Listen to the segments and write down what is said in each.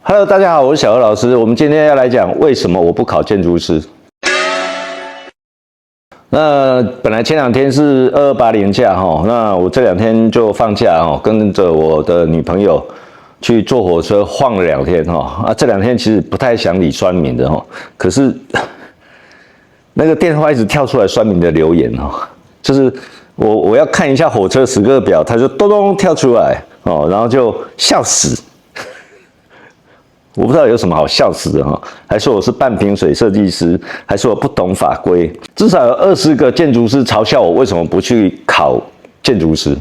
Hello， 大家好，我是小何老师。我们今天要来讲为什么我不考建筑师。那本来前两天是228连假哈，那我这2天就放假哈，跟着我的女朋友去坐火车晃了2天哈。啊，这2天其实不太想理酸民的哈，可是那个电话一直跳出来酸民的留言哈，就是我要看一下火车时刻表，它就咚咚跳出来哦，然后就笑死。我不知道有什么好笑死的哈，还说我是半瓶水设计师，还说我不懂法规，至少有20个建筑师嘲笑我为什么不去考建筑师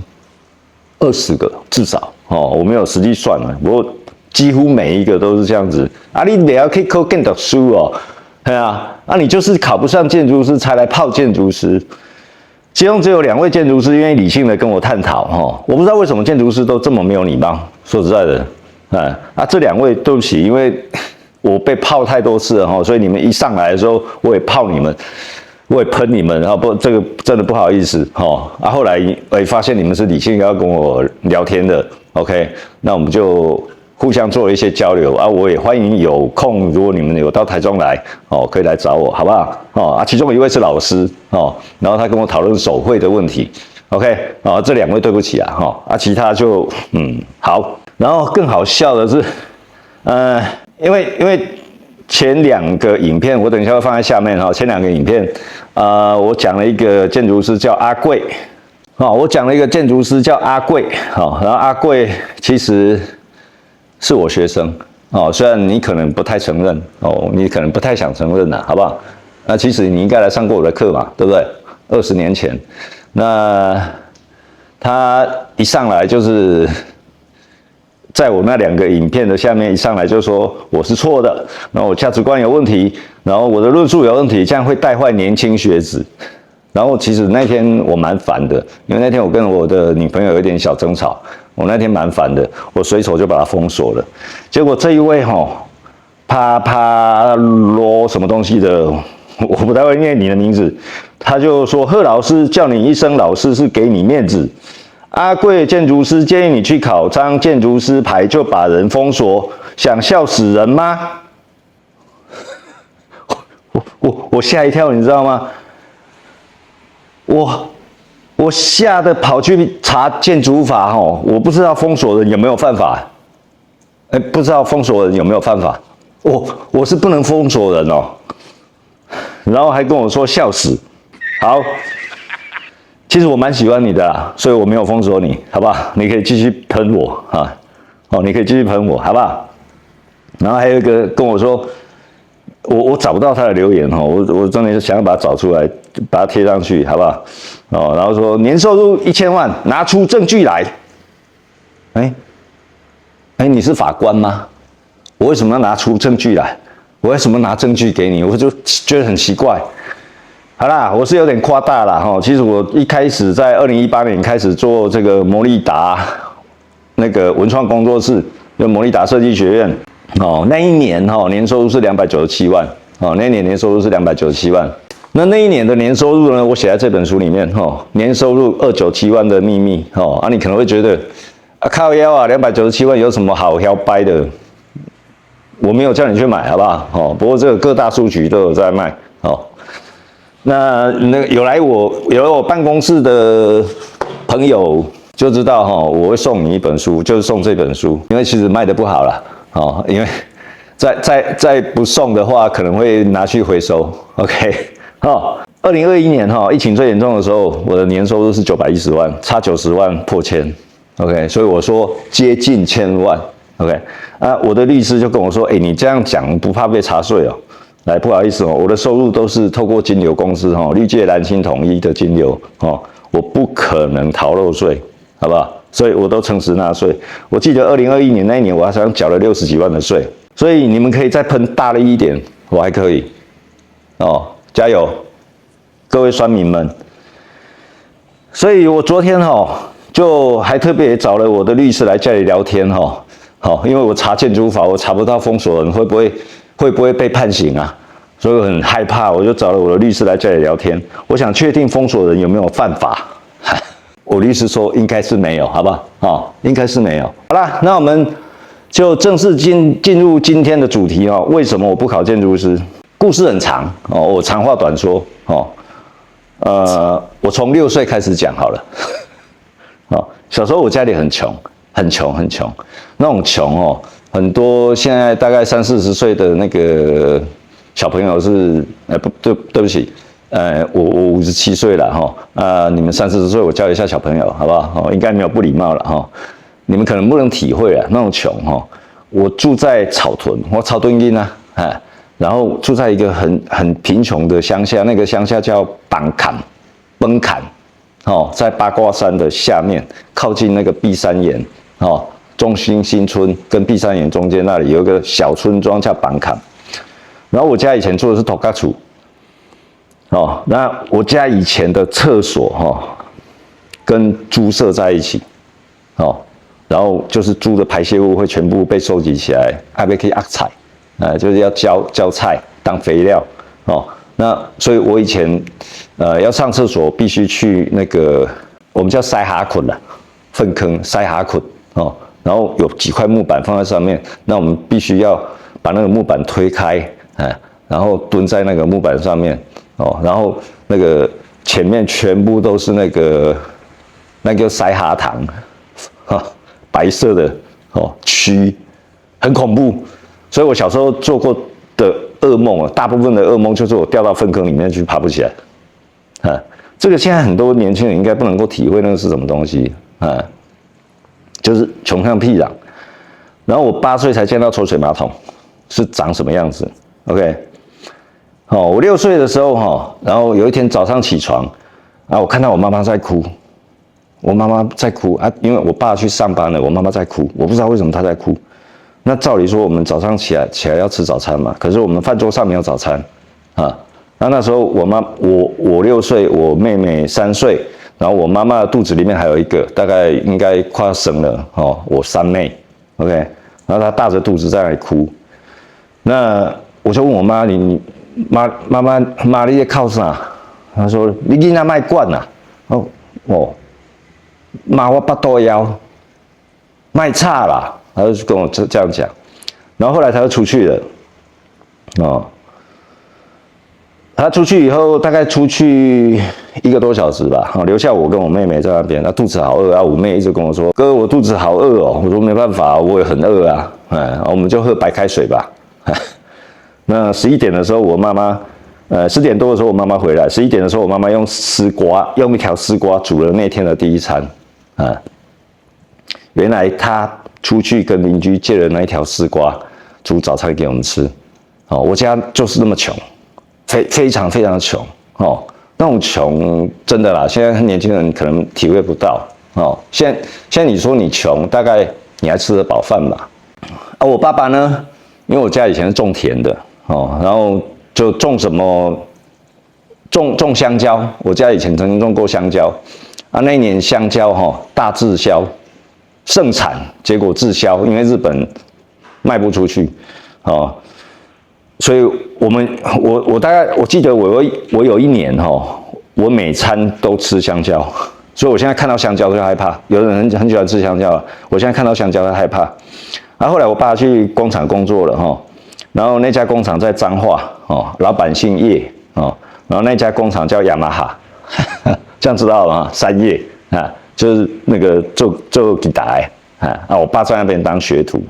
，20个至少哦，我没有实际算了，不过几乎每一个都是这样子。啊，你不要去考建筑师哦，对啊，啊你就是考不上建筑师才来泡建筑师。其中只有2位建筑师愿意理性的跟我探讨哈，我不知道为什么建筑师都这么没有礼貌，说实在的。这2位对不起，因为我被泡太多次了哈，所以你们一上来的时候，我也泡你们，我也喷你们，然后这个真的不好意思哈。后来我也发现你们是理性要跟我聊天的 ，OK， 那我们就互相做了一些交流啊。我也欢迎有空，如果你们有到台中来哦，可以来找我，好不好？其中1位是老师哦，然后他跟我讨论手绘的问题 ，OK， 这2位对不起啊其他就好。然后更好笑的是，因为前2个影片，我等一下会放在下面哈。前2个影片，我讲了一个建筑师叫阿贵，我讲了一个建筑师叫阿贵，然后阿贵其实是我学生，虽然你可能不太承认，你可能不太想承认好不好？那其实你应该来上过我的课嘛，对不对？20年前，那他一上来就是。在我那2个影片的下面一上来就说我是错的，然后我价值观有问题，然后我的论述有问题，这样会带坏年轻学子。然后其实那天我蛮烦的，因为那天我跟我的女朋友有一点小争吵，我那天蛮烦的，我随手就把它封锁了。结果这一位啪罗什么东西的，我不太会念你的名字，他就说贺老师叫你一声老师是给你面子。阿贵建筑师建议你去考张建筑师牌，就把人封锁，想笑死人吗？我吓一跳，你知道吗？我吓得跑去查建筑法我不知道封锁人有没有犯法，不知道封锁人有没有犯法，我是不能封锁人然后还跟我说笑死，好。其实我蛮喜欢你的啦，所以我没有封锁你，好不好？你可以继续喷我你可以继续喷我，好不好？然后还有一个跟我说，我找不到他的留言我真的是想要把它找出来，把它贴上去，好不好？然后说年收入1000万，拿出证据来。你是法官吗？我为什么要拿出证据来？我为什么拿证据给你？我就觉得很奇怪。好啦，我是有点夸大啦其实我一开始在2018年开始做这个摩利达那个文创工作室，就摩利达设计学院那一年年收入是297万那一年年收入是297万。那一年的年收入呢，我写在这本书里面年收入297万的秘密你可能会觉得靠腰297万有什么好摇摆的？我没有叫你去买，好不好？不过这个各大书局都有在卖那有来我办公室的朋友就知道我会送你一本书，就是送这本书，因为其实卖得不好啦因为再不送的话，可能会拿去回收。OK 2021年疫情最严重的时候，我的年收入是910万，差90万破千。OK， 所以我说接近1000万。OK， 我的律师就跟我说，你这样讲不怕被查税来，不好意思我的收入都是透过金流公司绿界蓝星统一的金流我不可能逃漏税，好不好？所以我都诚实纳税。我记得2021年那一年，我好像缴了60几万的税，所以你们可以再喷大力一点，我还可以加油，各位酸民们。所以我昨天就还特别找了我的律师来家里聊天因为我查建筑法，我查不到封锁人会不会被判刑啊？所以我很害怕，我就找了我的律师来家里聊天。我想确定封锁人有没有犯法。我律师说应该是没有，好不好？应该是没有。好啦，那我们就正式进入今天的主题哦。为什么我不考建筑师？故事很长哦，我长话短说哦。我从6岁开始讲好了。哦，小时候我家里很穷，很穷，很穷。那种穷哦，很多现在大概30、40岁的那个小朋友是，对不起，我57岁了哈。你们30、40岁，我教一下小朋友好不好？哦，应该没有不礼貌了哈。你们可能不能体会啊，那种穷哈。我住在草屯，我草屯人啊，然后住在一个很贫穷的乡下，那个乡下叫崩坎，哦，在八卦山的下面，靠近那个碧山岩，哦，中心新村跟碧山岩中间那里有一个小村庄叫崩坎。然后我家以前住的是土埆厝，哦，那我家以前的厕所跟猪舍在一起，哦。然后就是猪的排泄物会全部被收集起来，还被可以压菜，就是要浇菜当肥料哦。那所以我以前要上厕所必须去那个我们叫塞哈捆啦，粪坑塞哈捆哦。然后有几块木板放在上面，那我们必须要把那个木板推开，然后蹲在那个木板上面哦。然后那个前面全部都是那个塞哈糖，哈。白色的蛆，很恐怖，所以我小时候做过的噩梦啊，大部分的噩梦就是我掉到粪坑里面去爬不起来，这个现在很多年轻人应该不能够体会那个是什么东西，就是穷乡僻壤。然后我8岁才见到抽水马桶是长什么样子 ，OK， 我6岁的时候然后有一天早上起床啊，我看到我妈妈在哭。我妈妈在哭啊，因为我爸去上班了，我妈妈在哭，我不知道为什么她在哭。那照理说我们早上起来要吃早餐嘛，可是我们饭桌上没有早餐啊。那时候我6岁，我妹妹3岁，然后我妈妈的肚子里面还有一个，大概应该快要生了哦，我3妹 ，OK， 然后她大着肚子在那里哭。那我就问我妈，妈你在靠啥？她说你囡仔卖管呐，哦。妈，我巴肚枵，卖差啦，他就跟我这样讲，然后后来他就出去了，哦，他出去以后大概出去1个多小时吧，留下我跟我妹妹在那边，她肚子好饿啊，我妹一直跟我说，哥，我肚子好饿哦，我说没办法，我也很饿啊，我们就喝白开水吧。那11点的时候，我妈妈，10点多的时候我妈妈回来，11点的时候我妈妈用一条丝瓜煮了那天的第一餐。原来他出去跟邻居借了那一条丝瓜，煮早餐给我们吃。哦，我家就是那么穷，非常非常穷哦。那种穷真的啦，现在年轻人可能体会不到哦。现在你说你穷，大概你还吃得饱饭吧？啊，我爸爸呢，因为我家以前是种田的哦，然后就种什么种香蕉，我家以前曾经种过香蕉。那一年香蕉大滞销，盛产，结果滞销，因为日本卖不出去，所以我大概我记得我有一年我每餐都吃香蕉，所以我现在看到香蕉就害怕。有的人很喜欢吃香蕉，我现在看到香蕉就害怕。后来我爸去工厂工作了然后那家工厂在彰化老板姓叶然后那家工厂叫雅马哈。这样知道了吗？3叶就是那个做吉他我爸在那边当学徒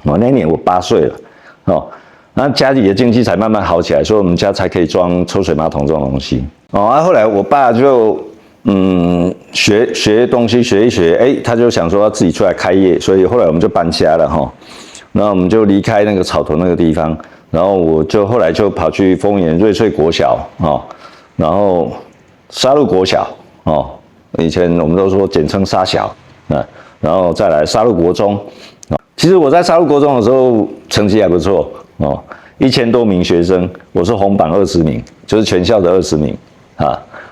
那年我8岁了那家里的经济才慢慢好起来，所以我们家才可以装抽水马桶这种东西后来我爸就学东西学一学，他就想说要自己出来开业，所以后来我们就搬家了然后我们就离开那个草屯那个地方，然后我就后来就跑去丰原瑞穗国小然后沙鹿国小以前我们都说简称沙小然后再来沙鹿国中其实我在沙鹿国中的时候成绩还不错1000多名学生，我是红榜20名，就是全校的20名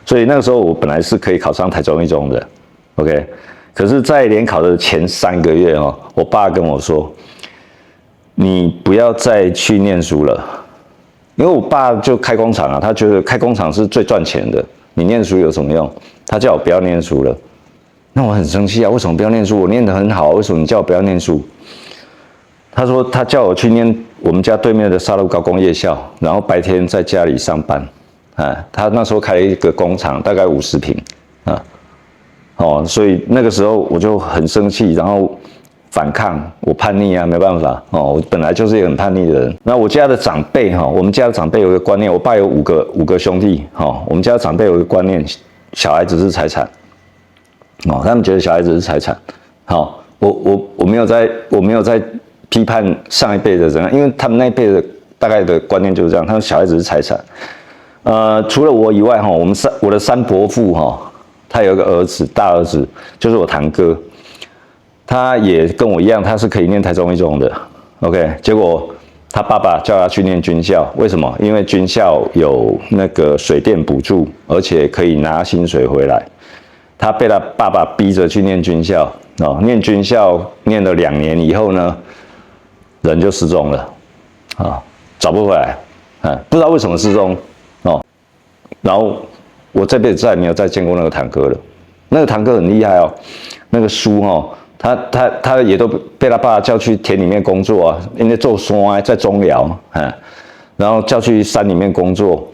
所以那个时候我本来是可以考上台中一中的 ，OK， 可是，在联考的前3个月我爸跟我说，你不要再去念书了。因为我爸就开工厂他觉得开工厂是最赚钱的，你念书有什么用？他叫我不要念书了，那我很生气啊，为什么不要念书？我念得很好，为什么你叫我不要念书？他说他叫我去念我们家对面的沙鹿高工业校，然后白天在家里上班。他那时候开了一个工厂，大概50坪啊。所以那个时候我就很生气，然后反抗，我叛逆啊，没办法我本来就是一个很叛逆的人。那我家的长辈我们家的长辈有一个观念，我爸有五个兄弟我们家的长辈有一个观念，小孩子是财产他们觉得小孩子是财产。我没有在批判上一辈的人，因为他们那一辈的大概的观念就是这样，他们小孩子是财产。除了我以外我的三伯父他有一个儿子，大儿子就是我堂哥，他也跟我一样，他是可以念台中一中的 ，OK， 结果他爸爸叫他去念军校，为什么？因为军校有那个水电补助，而且可以拿薪水回来。他被他爸爸逼着去念军校，念军校念了2年以后呢，人就失踪了，找不回来，不知道为什么失踪，然后我这辈子再也没有再见过那个堂哥了。那个堂哥很厉害那个书他也都被他爸叫去田里面工作啊，因为做山在中寮，然后叫去山里面工作。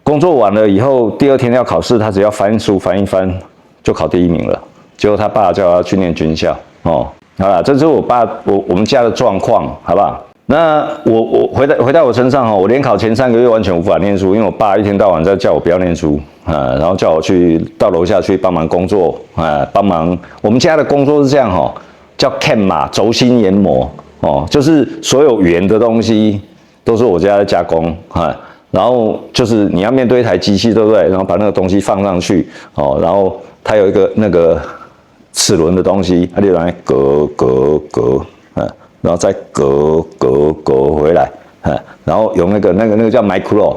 工作完了以后，第2天要考试，他只要翻书翻一翻就考第1名了。结果他爸叫他去念军校好啦，这是我们家的状况，好不好？那我回到我身上我联考前3个月完全无法念书，因为我爸一天到晚在叫我不要念书然后叫我到楼下去帮忙工作帮忙。我们家的工作是这样叫 CAM 嘛，轴心研磨就是所有圆的东西都是我家在加工然后就是你要面对一台机器，对不对？然后把那个东西放上去然后它有一个那个齿轮的东西，它就来割然后再割回来然后用那个叫 micro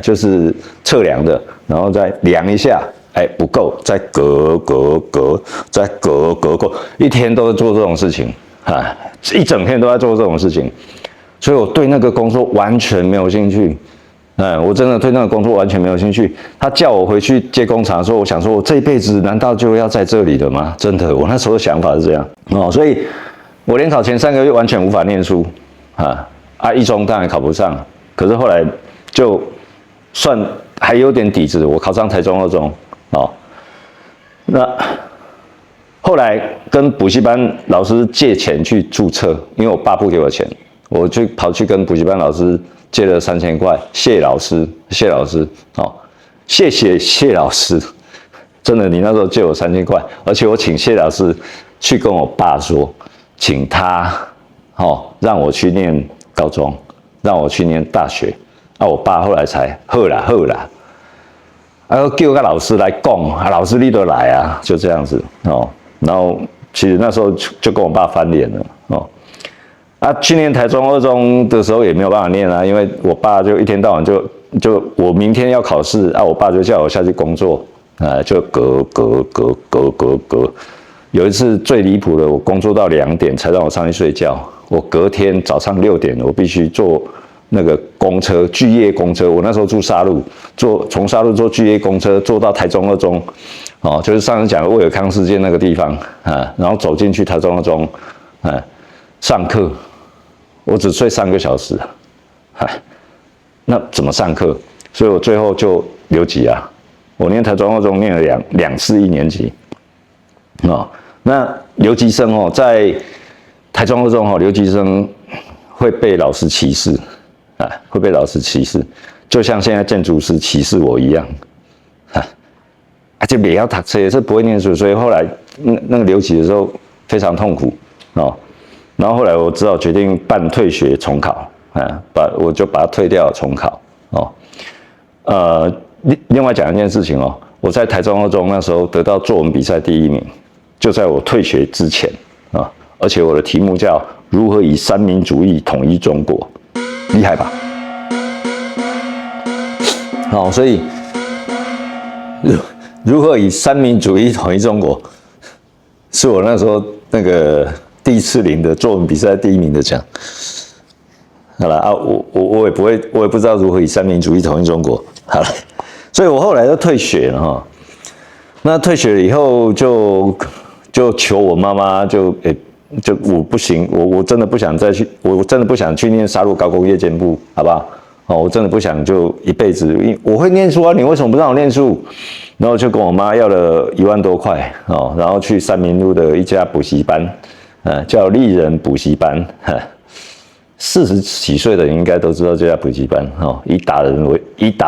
就是测量的，然后再量一下，不够，再割，再割，一天都在做这种事情一整天都在做这种事情，所以我对那个工作完全没有兴趣。我真的对那个工作完全没有兴趣。他叫我回去接工厂的时候，我想说，我这一辈子难道就要在这里了吗？真的，我那时候的想法是这样所以我联考前3个月完全无法念书一中当然考不上，可是后来就算还有点底子，我考上台中2中那后来跟补习班老师借钱去注册，因为我爸不给我钱，我就跑去跟补习班老师借了3000块，谢老师，谢谢老师，真的，你那时候借我3000块，而且我请谢老师去跟我爸说，请他让我去念高中，让我去念大学，我爸后来才好啦，叫个老师来讲，老师你都来啊，就这样子然后其实那时候就跟我爸翻脸了去念台中2中的时候也没有办法念因为我爸就一天到晚就我明天要考试我爸就叫我下去工作就隔。有一次最离谱的，我工作到2点才让我上去睡觉，我隔天早上6点我必须坐那个公车，巨业公车，我那时候住沙鹿，从沙鹿坐巨业公车坐到台中2中就是上次讲的威尔康事件那个地方然后走进去台中2中上课，我只睡3个小时那怎么上课？所以我最后就留级我念台中2中念了两次1年级那留级生在台中2中留级生会被老师歧视会被老师歧视，就像现在建筑师歧视我一样就也要读书，也是不会念书，所以后来那个留级的时候非常痛苦然后后来我只好决定办退学重考我就把它退掉重考另外讲一件事情我在台中2中那时候得到作文比赛第1名，就在我退学之前而且我的题目叫如何以三民主义统一中国，厉害吧？所以如何以三民主义统一中国，是我那时候那个第1次领的作文比赛第1名的奖。好了我也不知道如何以三民主义统一中国。好了，所以我后来就退学了那退学了以后就求我妈妈就我不行，我真的不想再去，我真的不想去念沙鹿高工夜间部，好不好？哦，我真的不想就一辈子，我会念书啊，你为什么不让我念书？然后就跟我妈要了1万多块哦，然后去三民路的一家补习班，叫丽人补习班，40几岁的人应该都知道这家补习班哦，以打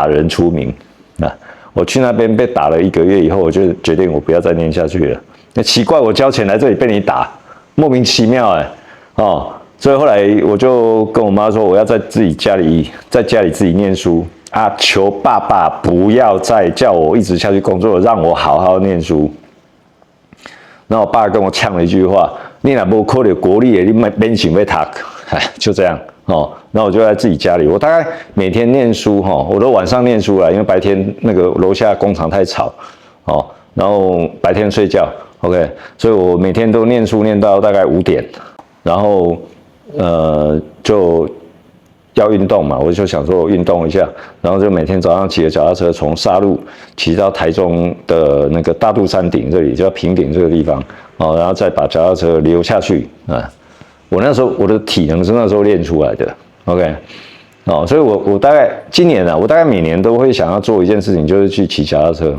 人出名啊。我去那边被打了1个月以后，我就决定我不要再念下去了。那奇怪，我交钱来这里被你打，莫名其妙哦。所以后来我就跟我妈说，我要在家里自己念书啊，求爸爸不要再叫我一直下去工作，让我好好念书。然后我爸跟我呛了一句话：“你若无考虑国立的，你免想要读。”就这样哦。然后我就在自己家里，我大概每天念书我都晚上念书啦，因为白天那个楼下工厂太吵哦，然后白天睡觉 ，OK， 所以我每天都念书念到大概5点，然后就要运动嘛，我就想说运动一下，然后就每天早上骑着脚踏车从沙鹿骑到台中的那个大肚山顶这里，叫平顶这个地方哦，然后再把脚踏车溜下去啊。我那时候我的体能是那时候练出来的 ，OK， 哦，所以我大概今年我大概每年都会想要做一件事情，就是去骑脚踏车。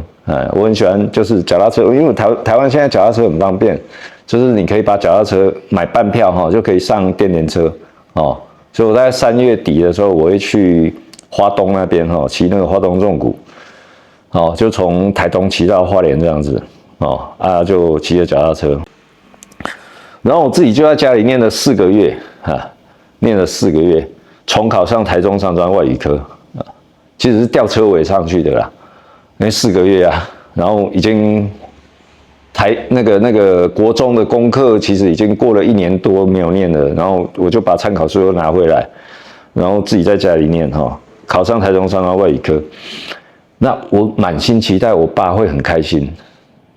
我很喜欢就是脚踏车，因为台湾现在脚踏车很方便，就是你可以把脚踏车买半票就可以上电联车哦。所以我在3月底的时候，我会去花东那边骑那个花东纵谷，就从台东骑到花莲这样子就骑着脚踏车。然后我自己就在家里念了4个月念了4个月，重考上台中商专外语科其实是吊车尾上去的啦，那4个月然后已经那个国中的功课其实已经过了1年多没有念了，然后我就把参考书都拿回来，然后自己在家里念考上台中商专外语科。那我满心期待我爸会很开心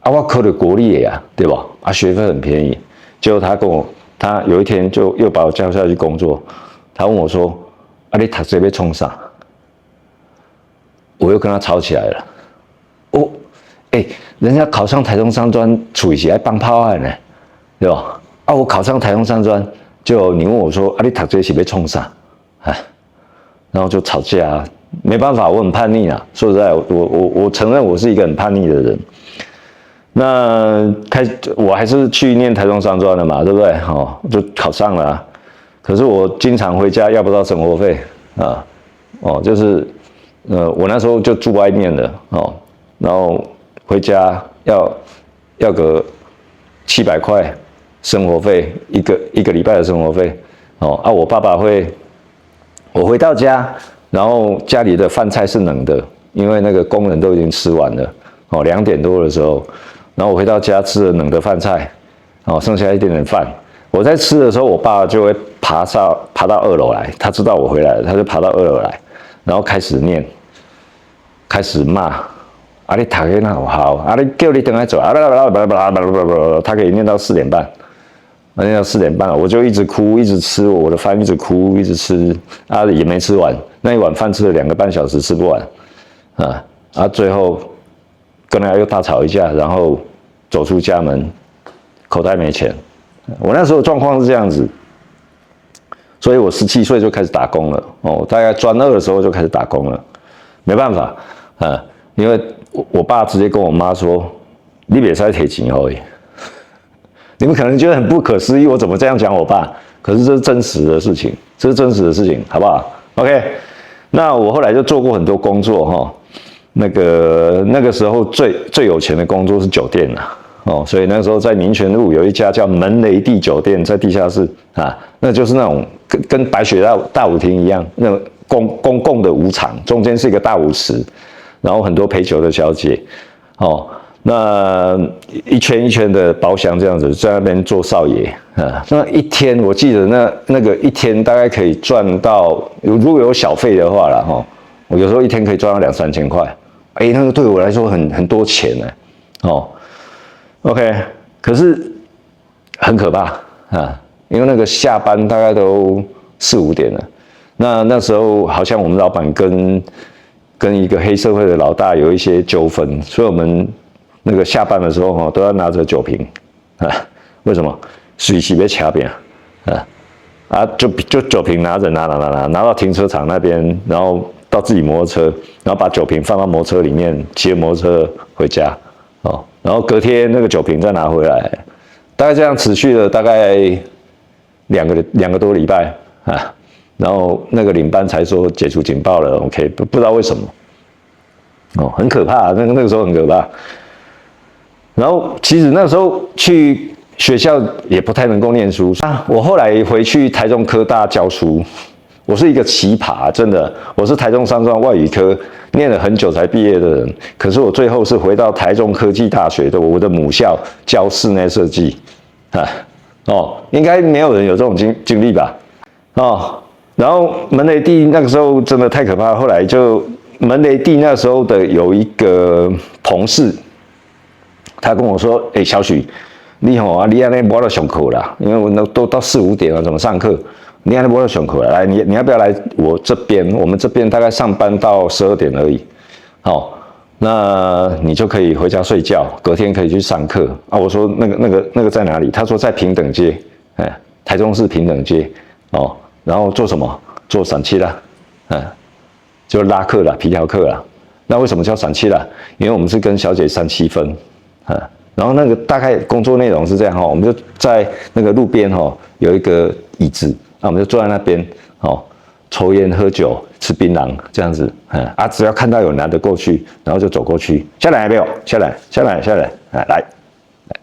我考了国立的对吧？学费很便宜。结果他有一天就又把我叫下去工作，他问我说：“你读这要冲啥？”我又跟他吵起来了。人家考上台中商专，处于爱放炮案呢，对吧？我考上台中商专，就你问我说：“你读这是要冲啥？”然后就吵架没办法，我很叛逆说实在，我承认我是一个很叛逆的人。那我还是去念台中商专的嘛，对不对？就考上了可是我经常回家要不到生活费就是我那时候就住外面的然后回家要个700块生活费，一个礼拜的生活费我爸爸我回到家，然后家里的饭菜是冷的，因为那个工人都已经吃完了2点多的时候。然后我回到家吃了冷的饭菜，剩下一点点饭。我在吃的时候，我爸就会爬到2楼来，他知道我回来了，他就爬到2楼来，然后开始骂，你读的那好，你叫你等下走他可以念到4点半，念到4点半，我就一直哭，一直吃我的饭，一直哭，一直吃也没吃完，那一碗饭吃了2个半小时，吃不完最后。跟他又大吵一架，然后走出家门，口袋没钱。我那时候状况是这样子，所以我17岁就开始打工了大概专2的时候就开始打工了，没办法因为我爸直接跟我妈说：“你别再提钱而已。”你们可能觉得很不可思议，我怎么这样讲我爸？可是这是真实的事情，好不好 ？OK， 那我后来就做过很多工作那个时候最有钱的工作是酒店所以那时候在民权路有一家叫门雷地酒店，在地下室那就是那种跟白雪大舞厅一样，那种公共的舞场，中间是一个大舞池，然后很多陪酒的小姐那一圈一圈的包厢这样子，在那边做少爷那一天我记得那个一天大概可以赚到，如果有小费的话啦我有时候一天可以赚到2-3千块。那个对我来说很多钱OK， 可是很可怕因为那个下班大概都4-5点了。那时候好像我们老板跟一个黑社会的老大有一些纠纷，所以我们那个下班的时候哈，都要拿着酒瓶啊。为什么？水洗被卡扁啊，就酒瓶拿着拿到停车场那边，然后到自己摩托车，然后把酒瓶放到摩托车里面，骑着摩托车回家哦。然后隔天那个酒瓶再拿回来，大概这样持续了大概两个多礼拜啊。然后那个领班才说解除警报了 ，OK， 不知道为什么哦，很可怕，那个时候很可怕。然后其实那时候去学校也不太能够念书啊。我后来回去台中科大教书，我是一个奇葩，真的，我是台中商专外语科念了很久才毕业的人。可是我最后是回到台中科技大学的我的母校教室内设计啊。哦，应该没有人有这种经历吧？哦，然后门雷地那个时候真的太可怕，后来就门雷地那时候的有一个同事。他跟我说：“小许，你你安尼没得上课啦，因为我都到4、5点了，怎么上课？你安尼没得上课啦，来，你要不要来我这边？我们这边大概上班到12点而已，好，那你就可以回家睡觉，隔天可以去上课啊。”我说：“那个在哪里？”他说：“在平等街，台中市平等街哦。然后做什么？做闪七啦，就拉客啦，皮条客啦。那为什么叫闪七啦？因为我们是跟小姐37分。”然后那个大概工作内容是这样哈，我们就在那个路边哈有一个椅子，那我们就坐在那边哦，抽烟喝酒吃槟榔这样子，只要看到有男的过去，然后就走过去，下来没有？下来，来，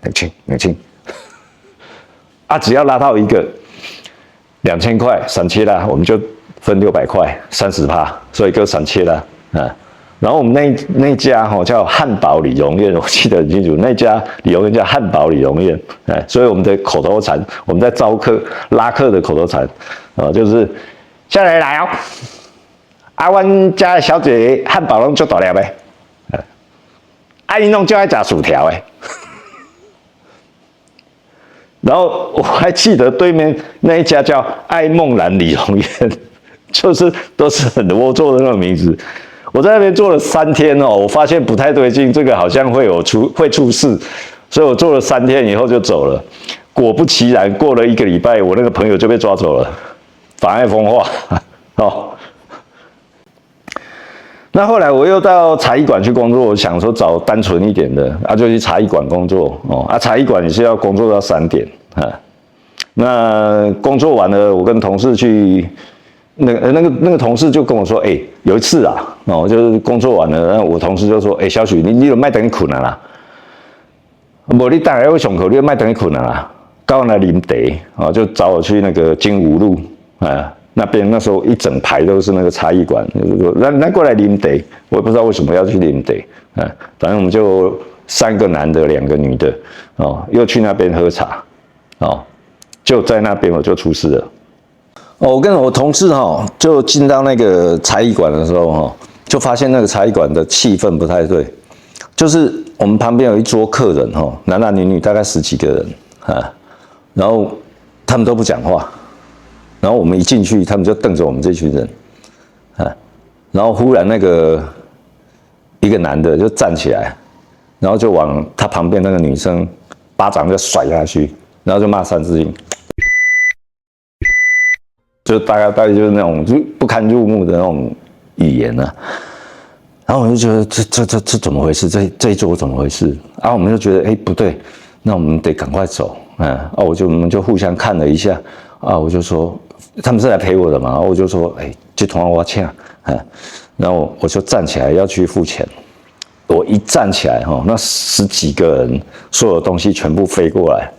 冷清，只要拉到一个2000块闪切啦，我们就分600块30%，所以就闪切啦，然后我们那家叫汉堡理容院，我记得很清楚，那家理容院叫汉堡理容院，所以我们的口头禅，我们在招客拉客的口头禅，就是下来哦，阮家的小姐汉堡拢做大粒的，因拢就爱吃薯条的。然后我还记得对面那一家叫爱梦兰理容院，就是都是很龌龊的那种名字。我在那边做了3天哦，我发现不太对劲，这个好像会出事，所以我做了3天以后就走了。果不其然，过了1个礼拜，我那个朋友就被抓走了，妨碍风化哦。那后来我又到茶艺馆去工作，我想说找单纯一点的就去茶艺馆工作哦。茶艺馆也是要工作到3点那工作完了，我跟同事去。那个同事就跟我说，有一次就是工作完了，然后我同事就说，小许，你就卖等你困啦，无你当然要上课，你就卖等你困啦，到那啉茶就找我去那个金武路那边那时候一整排都是那个茶艺馆，就是说咱过来啉茶，我也不知道为什么要去啉茶反正我们就3个男的2个女的又去那边喝茶就在那边我就出事了。我跟我同事就进到那个茶艺馆的时候就发现那个茶艺馆的气氛不太对，就是我们旁边有一桌客人男男女女大概10几个人然后他们都不讲话，然后我们一进去，他们就瞪着我们这群人然后忽然那个一个男的就站起来，然后就往他旁边那个女生巴掌就甩下去，然后就骂3字经。就大概就是那种不堪入目的那种语言然后我就觉得这怎么回事？这一桌怎么回事？我们就觉得不对，那我们得赶快走我们就互相看了一下我就说他们是来陪我的嘛，我就说这团我欠然后我就站起来要去付钱，我一站起来那10几个人所有东西全部飞过来，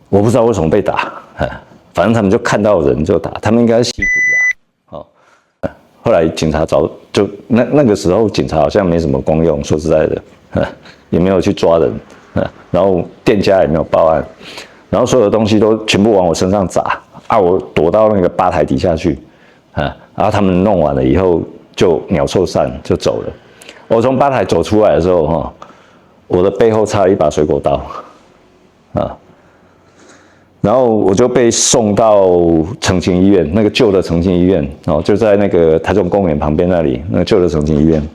我不知道为什么被打反正他们就看到人就打，他们应该是吸毒啦后来警察就那个时候警察好像没什么功用，说实在的也没有去抓人然后店家也没有报案，然后所有的东西都全部往我身上砸我躲到那个吧台底下去然后他们弄完了以后就鸟兽散就走了。我从吧台走出来的时候我的背后插了一把水果刀然后我就被送到澄清医院，那个旧的澄清医院就在那个台中公园旁边那里，那个旧的澄清医院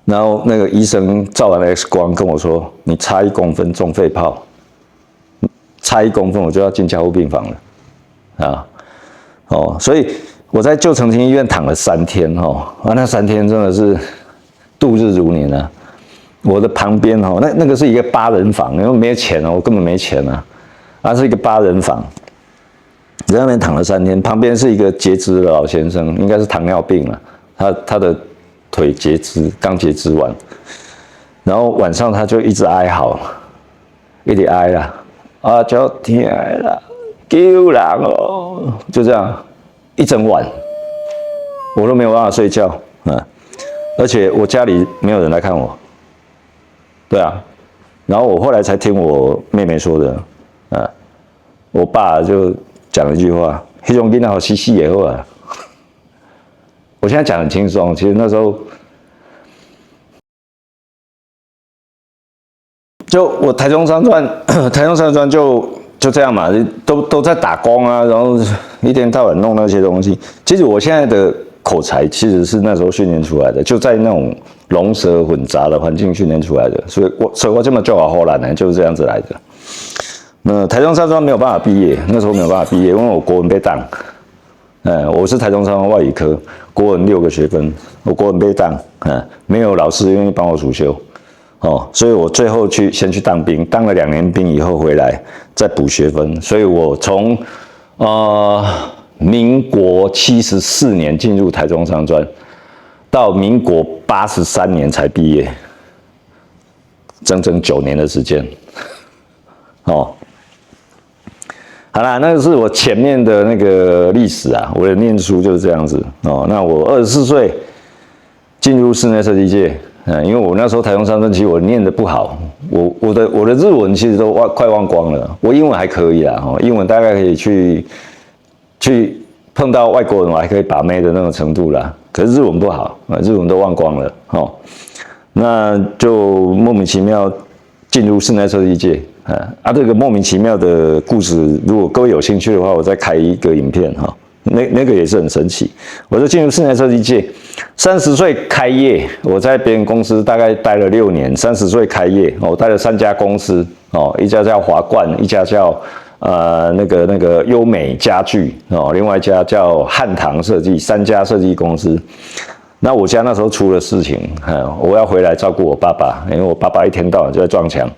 然后那个医生照完 X 光跟我说，你差1公分中肺泡，差1公分我就要进加护病房了，啊，哦，所以我在旧澄清医院躺了3天，那3天真的是度日如年啊。我的旁边那个是一个8人房，因为没钱我根本没钱啊，那是一个8人房。在那边躺了3天，旁边是一个截肢的老先生，应该是糖尿病了，他的腿截肢，刚截肢完，然后晚上他就一直哀嚎，一直哀啦，啊，叫天啦，救人哦，就这样一整晚，我都没有办法睡觉啊，而且我家里没有人来看我，对啊，然后我后来才听我妹妹说的，啊，我爸就讲了一句话：“那种囡仔好死死的好啊。”我现在讲很轻松，其实那时候就我台中商专，台中商专就这样嘛，都在打工啊，然后一天到晚弄那些东西。其实我现在的口才其实是那时候训练出来的，就在那种龙蛇混杂的环境训练出来的，所以我这么叫好后来呢，就是这样子来的。那台中商专没有办法毕业，那时候没有办法毕业，因为我国文被当。我是台中商专外语科，国文6个学分，我国文被当，没有老师愿意帮我主修，所以我最后先去当兵，当了2年兵以后回来再补学分，所以我从民国74年进入台中商专，到民国83年才毕业，整整9年的时间，好啦，那个是我前面的那个历史啊，我的念书就是这样子那我24岁进入室内设计界，因为我那时候台中商专其实我念得不好，我的日文其实都快忘光了，我英文还可以啦，英文大概可以去碰到外国人我还可以把妹的那种程度啦，可是日文不好，日文都忘光了那就莫名其妙进入室内设计界。这个莫名其妙的故事，如果各位有兴趣的话，我再开一个影片那个也是很神奇。我就进入室内设计界，30岁开业，我在别人公司大概待了6年，30岁开业，我待了3家公司一家叫华冠，一家叫那个优美家具另外一家叫汉唐设计，3家设计公司。那我家那时候出了事情，我要回来照顾我爸爸，因为我爸爸一天到晚就在撞墙。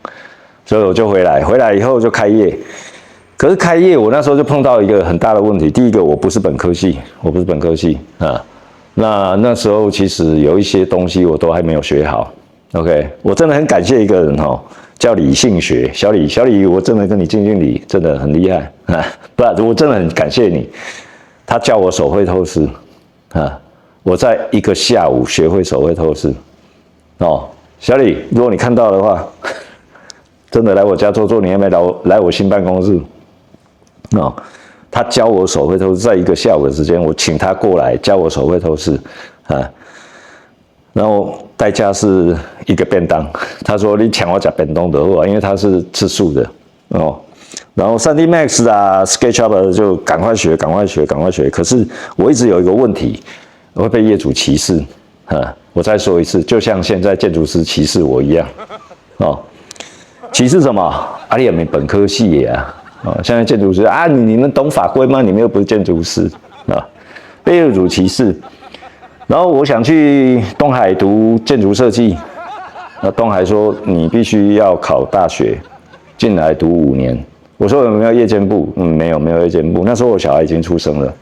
所以我就回来以后就开业，可是开业我那时候就碰到一个很大的问题。第一个，我不是本科系啊。那时候其实有一些东西我都还没有学好。OK， 我真的很感谢一个人叫李信学，小李，我真的跟你敬礼，真的很厉害啊！不，我真的很感谢你。他教我手绘透视啊，我在1个下午学会手绘透视小李，如果你看到的话。真的来我家坐，你要不要来我新办公室？他教我手绘透视，在1个下午的时间，我请他过来教我手绘透视然后代价是1个便当。他说你抢我吃便当的话，因为他是吃素的然后 3D Max 啊 ，SketchUp 就赶快学。可是我一直有一个问题，我会被业主歧视我再说一次，就像现在建筑师歧视我一样歧视什么？你也没本科系呀现在建筑师你们懂法规吗？你们又不是建筑师被业主歧视。然后我想去东海读建筑设计，那东海说你必须要考大学进来读5年。我说有没有夜间部？没有夜间部。那时候我小孩已经出生了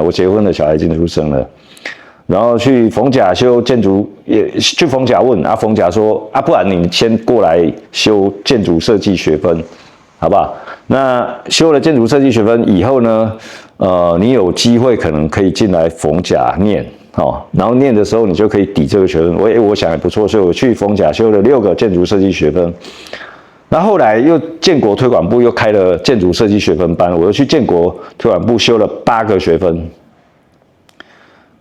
我结婚的小孩已经出生了。然后去逢甲修建筑，也去逢甲问逢甲说不然你先过来修建筑设计学分，好不好？那修了建筑设计学分以后呢，你有机会可能可以进来逢甲念然后念的时候你就可以抵这个学分。我想也不错，所以我去逢甲修了6个建筑设计学分。然后后来又建国推广部又开了建筑设计学分班，我又去建国推广部修了8个学分。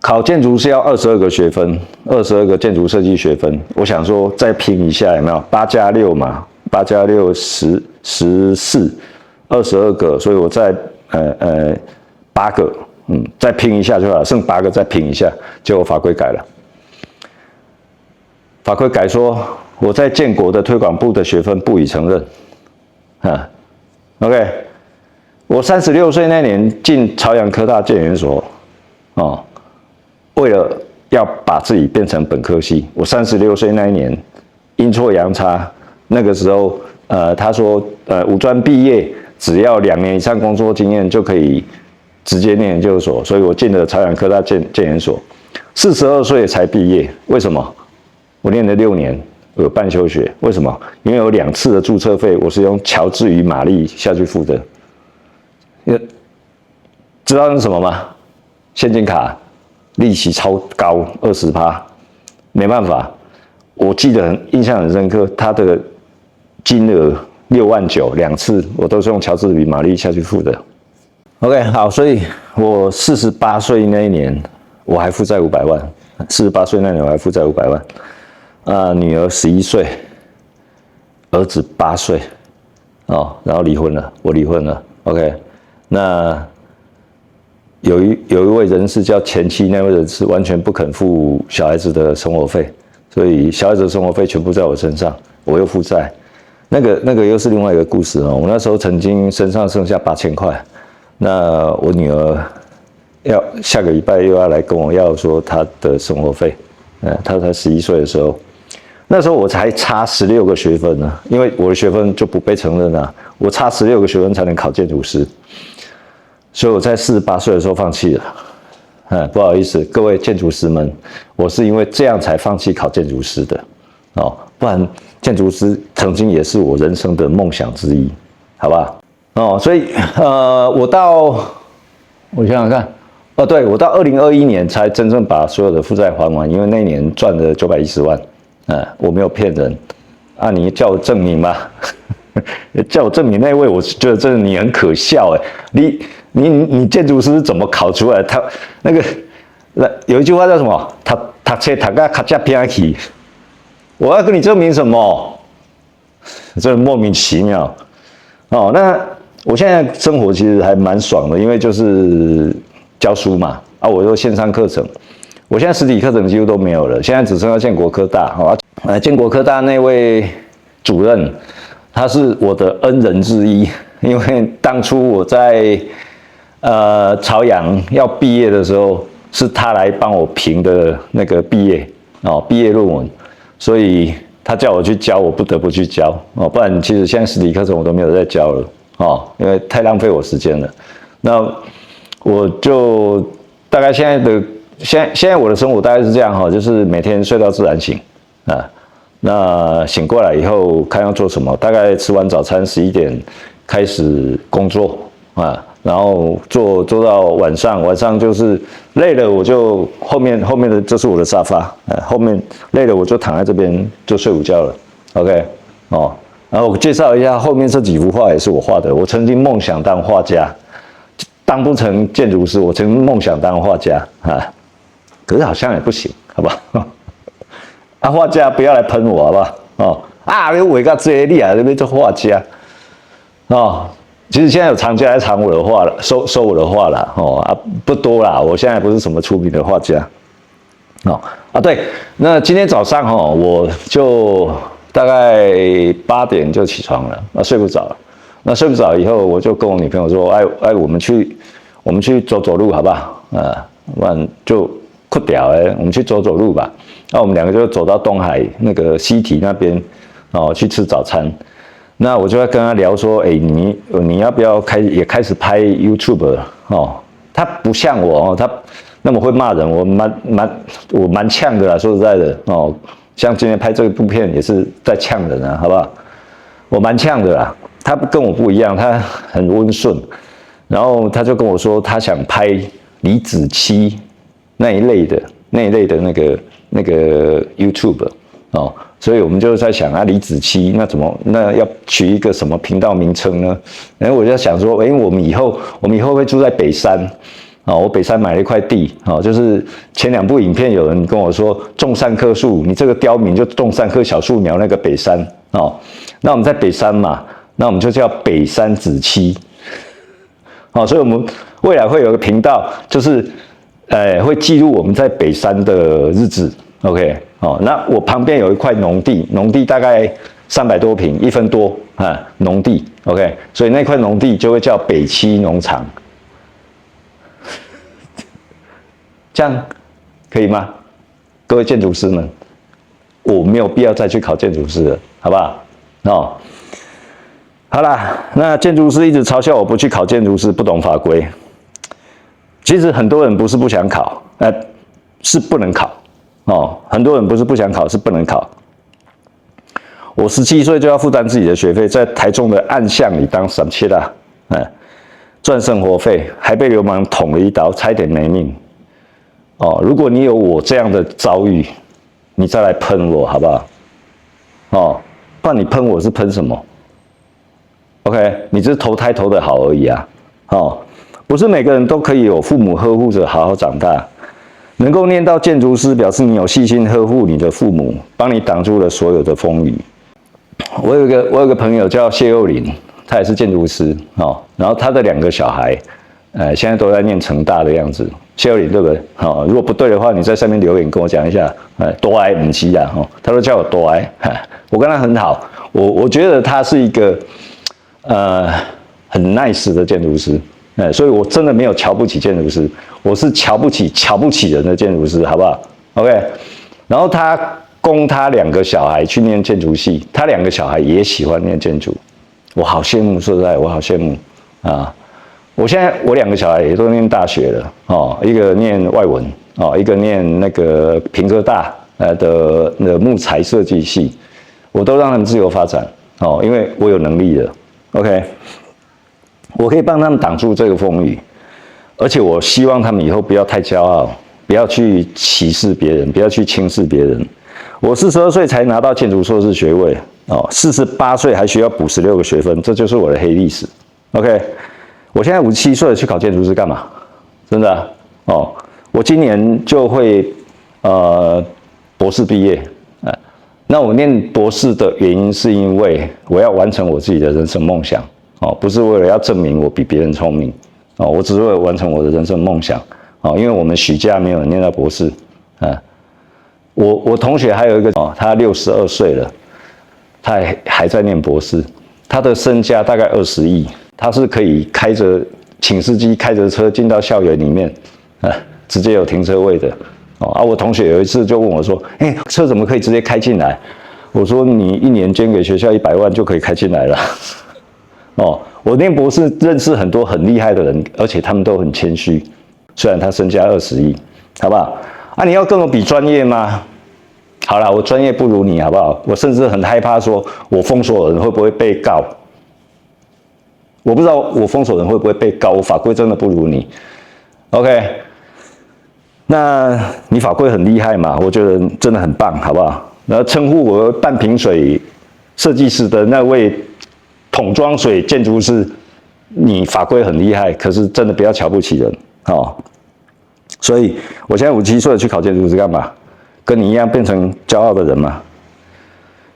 考建筑是要22个学分，22个建筑设计学分。我想说再拼一下有没有？8加6嘛，8加6 14， 22个，所以我再8个，再拼一下就好了，剩8个再拼一下，结果法规改了。法规改说我在建国的推广部的学分不予承认。OK， 我36岁那年进朝阳科大建研所，为了要把自己变成本科系，我36岁那一年阴错阳差，那个时候他说五专毕业只要2年以上工作经验就可以直接念研究所，所以我进了朝阳科大建研所，42岁才毕业。为什么？我念了6年，我有半休学。为什么？因为有2次的注册费，我是用乔治与玛丽下去付的。知道是什么吗？现金卡利息超高，20%，没办法。我记得印象很深刻，它的金额6万9，2次我都是用乔治与玛丽下去付的。OK， 好，所以我48岁那一年，我还负债500万。48岁那年我还负债500万。女儿11岁，儿子8岁，然后离婚了，我离婚了。OK， 那有一位人士叫前妻，那位人士完全不肯付小孩子的生活费，所以小孩子的生活费全部在我身上，我又负债。那个又是另外一个故事哦。我那时候曾经身上剩下8000块，那我女儿下个礼拜又要来跟我要说她的生活费，她才11岁的时候。那时候我才差16个学分呢，因为我的学分就不被承认了，我差16个学分才能考建筑师，所以我在48岁的时候放弃了。不好意思，各位建筑师们，我是因为这样才放弃考建筑师的，不然建筑师曾经也是我人生的梦想之一，好吧？所以我想想看，对，我到2021年才真正把所有的负债还完，因为那年赚了910万。我没有骗人啊！你叫我证明吗？叫我证明那位，我觉得真的你很可笑你建筑师怎么考出来？他那个有一句话叫什么？读册读到卡加偏去，我要跟你证明什么？真的莫名其妙。那我现在生活其实还蛮爽的，因为就是教书嘛，我有线上课程。我现在实体课程几乎都没有了，现在只剩下建国科大。建国科大那位主任，他是我的恩人之一，因为当初我在朝阳要毕业的时候，是他来帮我评的那个毕业论文，所以他叫我去教，我不得不去教不然其实现在实体课程我都没有在教了因为太浪费我时间了。那我就大概现在我的生活大概是这样就是每天睡到自然醒那醒过来以后看要做什么，大概吃完早餐11点开始工作然后做到晚上就是累了我就后面的这是我的沙发后面累了我就躺在这边就睡午觉了。OK 然后我介绍一下后面这几幅画也是我画的，我曾经梦想当画家，当不成建筑师，我曾经梦想当画家可是好像也不行，好不好？画家不要来喷我，好不好？你伟哥这厉害，那边做画家其实现在有厂家来藏我的画了，收我的画了不多啦。我现在不是什么出名的画家对。那今天早上我就大概8点就起床了，睡不着了。那睡不着以后，我就跟我女朋友说，我们去走路好不好？不然就酷掉我们去走路吧。那我们2个就走到东海那个西堤那边去吃早餐。那我就在跟他聊说，你要不要也开始拍 YouTube 他不像我他那么会骂人，我蛮呛的啦，说实在的像今天拍这部片也是在呛人好不好？我蛮呛的啦，他跟我不一样，他很温顺。然后他就跟我说，他想拍李子柒那一类的那个 YouTube 所以我们就在想李子柒那要取一个什么频道名称呢？然后我就在想说，我们以后会住在北山我北山买了一块地就是前2部影片有人跟我说种3棵树，你这个刁民就种3棵小树苗那个北山那我们在北山嘛，那我们就叫北山子柒所以我们未来会有个频道，就是会记录我们在北山的日子 ，OK 哦，那我旁边有一块农地，农地大概300多坪，1分多啊，农地 ，OK， 所以那块农地就会叫北七农场，这样可以吗？各位建筑师们，我没有必要再去考建筑师了，好不好？哦，好啦，那建筑师一直嘲笑我不去考建筑师，不懂法规。其实很多人不是不想考，是不能考哦。很多人不是不想考，是不能考。我17岁就要负担自己的学费，在台中的暗巷里当散切啦，赚生活费，还被流氓捅了一刀，差点没命。哦，如果你有我这样的遭遇，你再来喷我好不好？哦，不然你喷我是喷什么 ？OK， 你只是投胎投得好而已啊。哦，不是每个人都可以有父母呵护着好好长大。能够念到建筑师，表示你有细心呵护你的父母，帮你挡住了所有的风雨。我有个朋友叫谢佑林，他也是建筑师哦，然后他的2个小孩，现在都在念成大的样子。谢佑林对不对？哦，如果不对的话，你在下面留言跟我讲一下。多爱母鸡啊，哦，他都叫我多爱，我跟他很好，我觉得他是一个很 nice 的建筑师，所以我真的没有瞧不起建筑师，我是瞧不起人的建筑师，好不好 ？OK， 然后他供他2个小孩去念建筑系，他2个小孩也喜欢念建筑，我好羡慕，说实在，我好羡慕啊！我现在我2个小孩也都念大学了哦，一个念外文哦，一个念那个屏科大的木材设计系，我都让他们自由发展哦，因为我有能力了 ，OK， 我可以帮他们挡住这个风雨，而且我希望他们以后不要太骄傲，不要去歧视别人，不要去轻视别人。我42岁才拿到建筑硕士学位哦，48岁还需要补16个学分，这就是我的黑历史。OK。我现在57岁了，去考建筑师干嘛？真的啊哦，我今年就会博士毕业。那我念博士的原因是因为我要完成我自己的人生梦想哦，不是为了要证明我比别人聪明哦，我只是为了完成我的人生梦想哦。因为我们许家没有人念到博士我同学还有一个哦，他62岁了，他还在念博士，他的身家大概20亿。他是可以开着请司机开着车进到校园里面，直接有停车位的哦。我同学有一次就问我说：“车怎么可以直接开进来？”我说：“你1年捐给学校100万就可以开进来了。”哦，我念博士认识很多很厉害的人，而且他们都很谦虚，虽然他身家20亿，好不好？你要跟我比专业吗？好啦，我专业不如你，好不好？我甚至很害怕说，我封锁人会不会被告？我不知道我封锁人会不会被告，我法规真的不如你 ，OK？ 那你法规很厉害嘛？我觉得真的很棒，好不好？然后称呼我半瓶水设计师的那位桶装水建筑师，你法规很厉害，可是真的不要瞧不起人哦。所以我现在57岁去考建筑师干嘛？跟你一样变成骄傲的人嘛？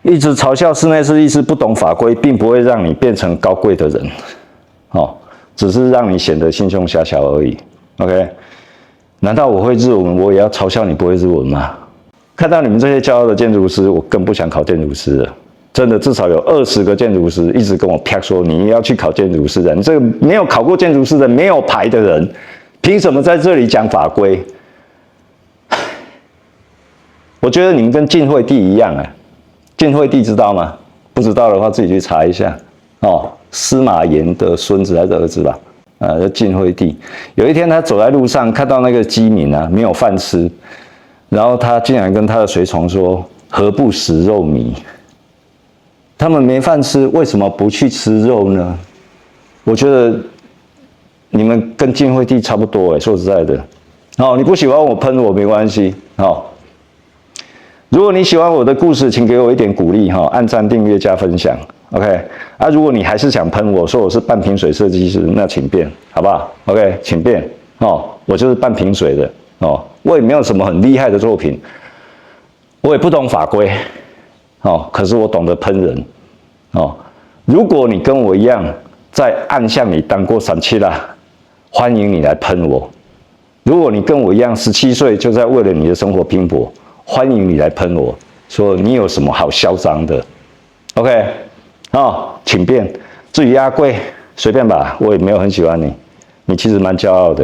一直嘲笑室内设计师不懂法规，并不会让你变成高贵的人。哦，只是让你显得心胸狭小而已。OK， 难道我会日文，我也要嘲笑你不会日文吗？看到你们这些骄傲的建筑师，我更不想考建筑师了。真的，至少有20个建筑师一直跟我啪说你要去考建筑师的。你这个没有考过建筑师的、没有牌的人，凭什么在这里讲法规？我觉得你们跟晋惠帝一样晋惠帝知道吗？不知道的话自己去查一下哦。司马炎的孙子还是儿子吧？叫晋惠帝。有一天他走在路上，看到那个饥民没有饭吃，然后他竟然跟他的随从说：“何不食肉糜？”他们没饭吃，为什么不去吃肉呢？我觉得你们跟晋惠帝差不多说实在的。哦，你不喜欢我喷我没关系哦。如果你喜欢我的故事，请给我一点鼓励按赞、订阅、加分享。OK， 如果你还是想喷我说我是半瓶水设计师，那请便，好不好 ？OK， 请便哦，我就是半瓶水的哦，我也没有什么很厉害的作品，我也不懂法规哦，可是我懂得喷人哦。如果你跟我一样在暗巷里当过散七啦，欢迎你来喷我；如果你跟我一样17岁就在为了你的生活拼搏，欢迎你来喷我，说你有什么好嚣张的 ？OK， 请便。至于阿贵，随便吧，我也没有很喜欢你，你其实蛮骄傲的。